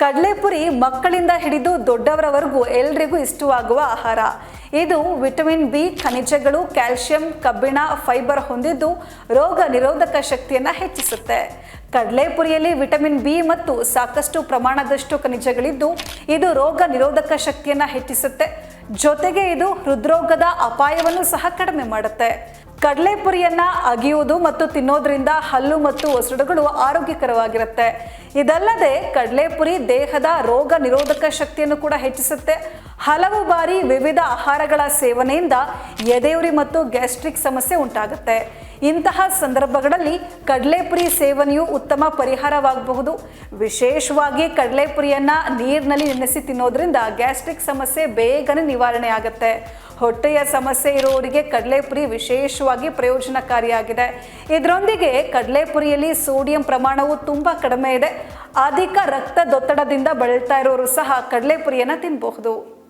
ಕಡಲೆಪುರಿ ಮಕ್ಕಳಿಂದ ಹಿಡಿದು ದೊಡ್ಡವರವರೆಗೂ ಎಲ್ರಿಗೂ ಇಷ್ಟವಾಗುವ ಆಹಾರ. ಇದು ವಿಟಮಿನ್ ಬಿ, ಖನಿಜಗಳು, ಕ್ಯಾಲ್ಸಿಯಂ, ಕಬ್ಬಿಣ, ಫೈಬರ್ ಹೊಂದಿದ್ದು ರೋಗ ನಿರೋಧಕ ಶಕ್ತಿಯನ್ನು ಹೆಚ್ಚಿಸುತ್ತೆ. ಕಡಲೆಪುರಿಯಲ್ಲಿ ವಿಟಮಿನ್ ಬಿ ಮತ್ತು ಸಾಕಷ್ಟು ಪ್ರಮಾಣದಷ್ಟು ಖನಿಜಗಳಿದ್ದು ಇದು ರೋಗ ನಿರೋಧಕ ಶಕ್ತಿಯನ್ನು ಹೆಚ್ಚಿಸುತ್ತೆ. ಜೊತೆಗೆ ಇದು ಹೃದ್ರೋಗದ ಅಪಾಯವನ್ನು ಸಹ ಕಡಿಮೆ ಮಾಡುತ್ತೆ. ಕಡಲೆಪುರಿಯನ್ನ ಅಗಿಯುವುದು ಮತ್ತು ತಿನ್ನೋದ್ರಿಂದ ಹಲ್ಲು ಮತ್ತು ಒಸಡುಗಳು ಆರೋಗ್ಯಕರವಾಗಿರುತ್ತೆ. ಇದಲ್ಲದೆ ಕಡಲೆಪುರಿ ದೇಹದ ರೋಗ ನಿರೋಧಕ ಶಕ್ತಿಯನ್ನು ಕೂಡ ಹೆಚ್ಚಿಸುತ್ತೆ. ಹಲವು ಬಾರಿ ವಿವಿಧ ಆಹಾರಗಳ ಸೇವನೆಯಿಂದ ಎದೆಯುರಿ ಮತ್ತು ಗ್ಯಾಸ್ಟ್ರಿಕ್ ಸಮಸ್ಯೆ ಉಂಟಾಗುತ್ತೆ. ಇಂತಹ ಸಂದರ್ಭಗಳಲ್ಲಿ ಕಡಲೆಪುರಿ ಸೇವನೆಯು ಉತ್ತಮ ಪರಿಹಾರವಾಗಬಹುದು. ವಿಶೇಷವಾಗಿ ಕಡಲೆಪುರಿಯನ್ನ ನೀರಿನಲ್ಲಿ ನೆನೆಸಿ ತಿನ್ನೋದ್ರಿಂದ ಗ್ಯಾಸ್ಟ್ರಿಕ್ ಸಮಸ್ಯೆ ಬೇಗನೆ ನಿವಾರಣೆ ಆಗುತ್ತೆ. ಹೊಟ್ಟೆಯ ಸಮಸ್ಯೆ ಇರುವವರಿಗೆ ಕಡಲೆಪುರಿ ವಿಶೇಷವಾಗಿ ಪ್ರಯೋಜನಕಾರಿಯಾಗಿದೆ. ಇದರೊಂದಿಗೆ ಕಡಲೆಪುರಿಯಲ್ಲಿ ಸೋಡಿಯಂ ಪ್ರಮಾಣವು ತುಂಬಾ ಕಡಿಮೆ ಇದೆ. ಅಧಿಕ ರಕ್ತದೊತ್ತಡದಿಂದ ಬಳಲ್ತಾ ಇರೋರು ಸಹ ಕಡಲೆಪುರಿಯನ್ನು ತಿನ್ನಬಹುದು.